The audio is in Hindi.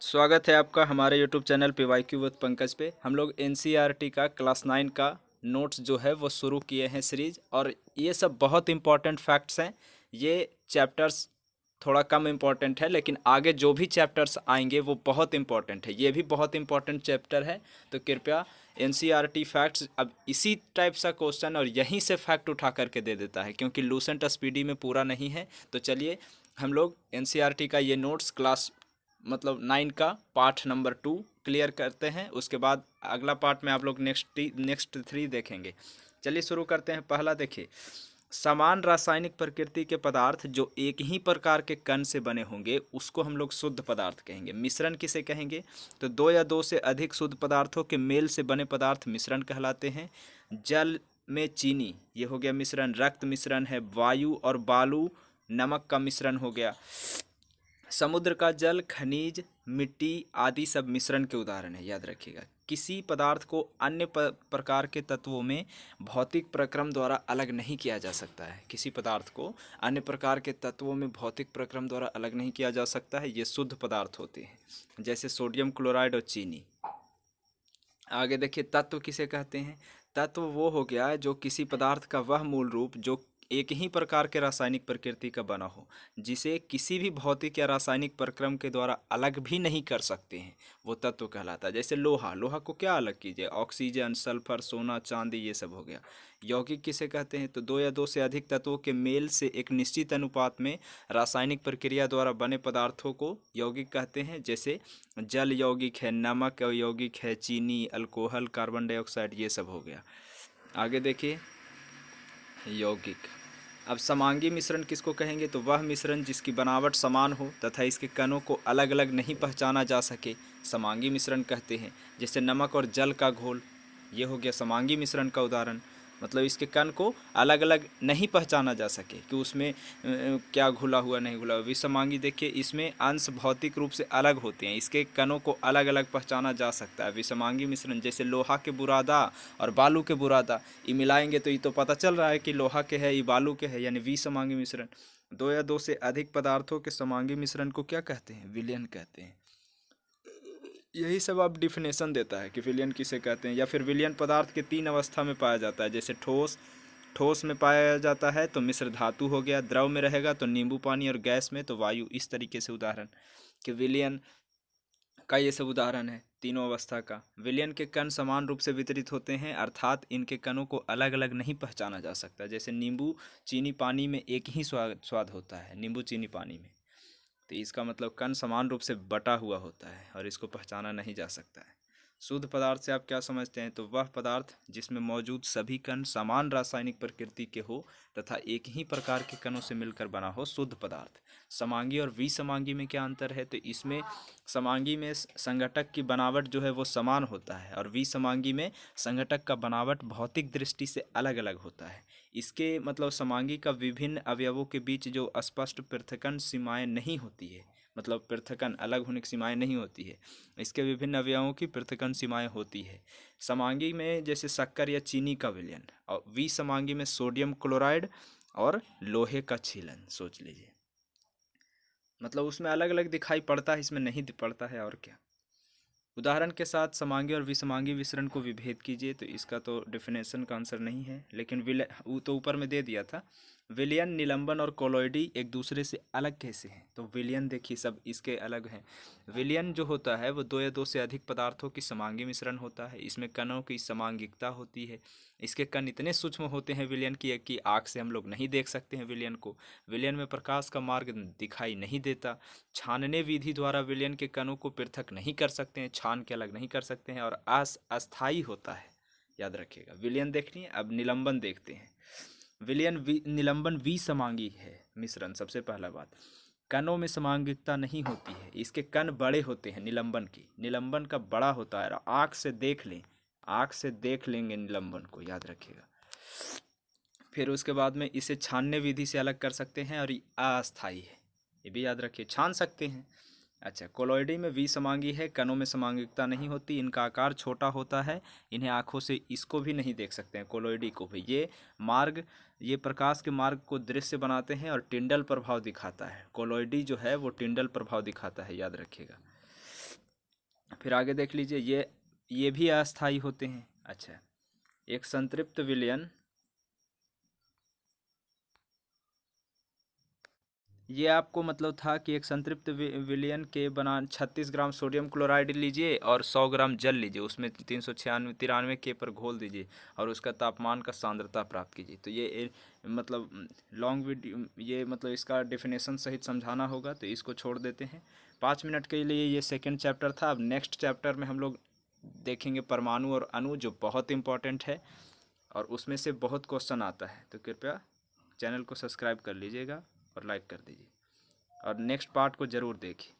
स्वागत है आपका हमारे YouTube चैनल पे वाईक्यू विद पंकज पे। हम लोग एनसीईआरटी का क्लास 9 का नोट्स जो है वो शुरू किए हैं सीरीज, और ये सब बहुत इंपॉर्टेंट फैक्ट्स हैं। ये चैप्टर्स थोड़ा कम इम्पॉर्टेंट है, लेकिन आगे जो भी चैप्टर्स आएंगे वो बहुत इंपॉर्टेंट है। ये भी बहुत इंपॉर्टेंट चैप्टर है, तो कृपया एनसीईआरटी फैक्ट्स अब इसी टाइप सा क्वेश्चन और यहीं से फैक्ट उठा करके दे देता है, क्योंकि लूसेंट स्पीडी में पूरा नहीं है। तो चलिए हम लोग एनसीईआरटी का ये नोट्स क्लास मतलब 9 का पार्ट नंबर 2 क्लियर करते हैं। उसके बाद अगला पार्ट में आप लोग नेक्स्ट 3 देखेंगे। चलिए शुरू करते हैं। पहला देखिए, समान रासायनिक प्रकृति के पदार्थ जो एक ही प्रकार के कण से बने होंगे उसको हम लोग शुद्ध पदार्थ कहेंगे। मिश्रण किसे कहेंगे? तो दो या दो से अधिक शुद्ध पदार्थों के मेल से बने पदार्थ मिश्रण कहलाते हैं। जल में चीनी, ये हो गया मिश्रण। रक्त मिश्रण है। वायु और बालू नमक का मिश्रण हो गया। समुद्र का जल, खनिज, मिट्टी आदि सब मिश्रण के उदाहरण है, याद रखिएगा। किसी पदार्थ को अन्य प्रकार के तत्वों में भौतिक प्रक्रम द्वारा अलग नहीं किया जा सकता है। किसी पदार्थ को अन्य प्रकार के तत्वों में भौतिक प्रक्रम द्वारा अलग नहीं किया जा सकता है। ये शुद्ध पदार्थ होते हैं, जैसे सोडियम क्लोराइड और चीनी। आगे देखिए, तत्व किसे कहते हैं? तत्व वो हो गया जो किसी पदार्थ का वह मूल रूप जो एक ही प्रकार के रासायनिक प्रकृति का बना हो, जिसे किसी भी भौतिक या रासायनिक प्रक्रम के द्वारा अलग भी नहीं कर सकते हैं, वो तत्व कहलाता है। जैसे लोहा, लोहा को क्या अलग कीजिए? ऑक्सीजन, सल्फर, सोना, चांदी, ये सब हो गया। यौगिक किसे कहते हैं? तो दो या दो से अधिक तत्वों के मेल से एक निश्चित अनुपात में रासायनिक प्रक्रिया द्वारा बने पदार्थों को यौगिक कहते हैं। जैसे जल यौगिक है, नमक यौगिक है, चीनी, अल्कोहल, कार्बन डाइऑक्साइड, ये सब हो गया। आगे देखिए, यौगिक। अब समांगी मिश्रण किसको कहेंगे? तो वह मिश्रण जिसकी बनावट समान हो तथा इसके कणों को अलग अलग नहीं पहचाना जा सके, समांगी मिश्रण कहते हैं। जैसे नमक और जल का घोल, ये हो गया समांगी मिश्रण का उदाहरण। मतलब इसके कण को अलग अलग नहीं पहचाना जा सके कि उसमें क्या घुला हुआ नहीं घुला हुआ। विषमांगी देखिए, इसमें अंश भौतिक रूप से अलग होते हैं, इसके कणों को अलग अलग पहचाना जा सकता है। विषमांगी मिश्रण जैसे लोहा के बुरादा और बालू के बुरादा, ये मिलाएंगे तो ये तो पता चल रहा है कि लोहा के है, ये बालू के है, यानी विषमांगी मिश्रण। दो या दो से अधिक पदार्थों के समांगी मिश्रण को क्या कहते हैं? विलयन कहते हैं। यही सब आप डिफिनेशन देता है कि विलयन किसे कहते हैं। या फिर विलयन पदार्थ के 3 अवस्था में पाया जाता है। जैसे ठोस, ठोस में पाया जाता है तो मिश्र धातु हो गया। द्रव में रहेगा तो नींबू पानी, और गैस में तो वायु। इस तरीके से उदाहरण कि विलयन का ये सब उदाहरण है तीनों अवस्था का। विलयन के कण समान रूप से वितरित होते हैं, अर्थात इनके कणों को अलग अलग नहीं पहचाना जा सकता। जैसे नींबू चीनी पानी में एक ही स्वाद स्वाद होता है, नींबू चीनी पानी में। तो इसका मतलब कण समान रूप से बटा हुआ होता है और इसको पहचाना नहीं जा सकता है। शुद्ध पदार्थ से आप क्या समझते हैं? तो वह पदार्थ जिसमें मौजूद सभी कण समान रासायनिक प्रकृति के हो तथा एक ही प्रकार के कणों से मिलकर बना हो, शुद्ध पदार्थ। समांगी और विसमांगी में क्या अंतर है? तो इसमें समांगी में संघटक की बनावट जो है वो समान होता है, और विसमांगी में संघटक का बनावट भौतिक दृष्टि से अलग अलग होता है। इसके मतलब समांगी का विभिन्न अवयवों के बीच जो स्पष्ट पृथक्करण सीमाएं नहीं होती है, मतलब पृथक्करण अलग होने की सीमाएं नहीं होती है, इसके विभिन्न अवयवों की पृथक्करण सीमाएं होती है। समांगी में जैसे शक्कर या चीनी का विलयन, और विसमांगी में सोडियम क्लोराइड और लोहे का छीलन। सोच लीजिए, मतलब उसमें अलग अलग दिखाई पड़ता है, इसमें नहीं पड़ता है, और क्या। उदाहरण के साथ समांगी और विसमांगी मिश्रण को विभेद कीजिए। तो इसका तो डेफिनेशन का आंसर नहीं है, लेकिन विलय वो तो ऊपर में दे दिया था। विलयन, निलंबन और कोलॉइडी एक दूसरे से अलग कैसे हैं? तो विलयन देखिए सब इसके अलग हैं। विलयन जो होता है वो दो या दो से अधिक पदार्थों की समांगी मिश्रण होता है। इसमें कणों की समांगिकता होती है। इसके कण इतने सूक्ष्म होते हैं विलयन की कि आँख से हम लोग नहीं देख सकते हैं विलयन को। विलयन में प्रकाश का मार्ग दिखाई नहीं देता। छानने विधि द्वारा विलयन के कणों को पृथक नहीं कर सकते हैं, छान के अलग नहीं कर सकते हैं, और अस्थायी होता है, याद रखिएगा। विलयन देख लिए, अब निलंबन देखते हैं। विलयन निलंबन विसमांगी है मिश्रण। सबसे पहला बात, कणों में समांगिकता नहीं होती है, इसके कण बड़े होते हैं। निलंबन की, निलंबन का बड़ा होता है, आँख से देख लें, आँख से देख लेंगे निलंबन को, याद रखिएगा। फिर उसके बाद में इसे छानने विधि से अलग कर सकते हैं, और ये अस्थायी है, ये भी याद रखिए, छान सकते हैं। अच्छा, कोलॉइडी में विसमांगी है, कणों में समांगिकता नहीं होती, इनका आकार छोटा होता है, इन्हें आँखों से इसको भी नहीं देख सकते हैं, कोलॉइडी को भी। ये प्रकाश के मार्ग को दृश्य बनाते हैं और टिंडल प्रभाव दिखाता है। कोलॉइडी जो है वो टिंडल प्रभाव दिखाता है, याद रखिएगा। फिर आगे देख लीजिए, ये भी अस्थाई होते हैं। अच्छा, एक संतृप्त विलयन, ये आपको मतलब था कि एक संतृप्त विलयन के बना 36 ग्राम सोडियम क्लोराइड लीजिए और 100 ग्राम जल लीजिए, उसमें 393 पर घोल दीजिए और उसका तापमान का सांद्रता प्राप्त कीजिए। तो ये मतलब लॉन्ग वीडियो, ये मतलब इसका डेफिनेशन सहित समझाना होगा, तो इसको छोड़ देते हैं। 5 मिनट के लिए ये सेकेंड चैप्टर था। अब नेक्स्ट चैप्टर में हम लोग देखेंगे परमाणु और अणु, जो बहुत इंपॉर्टेंट है और उसमें से बहुत क्वेश्चन आता है। तो कृपया चैनल को सब्सक्राइब कर लीजिएगा और लाइक कर दीजिए और नेक्स्ट पार्ट को ज़रूर देखिए।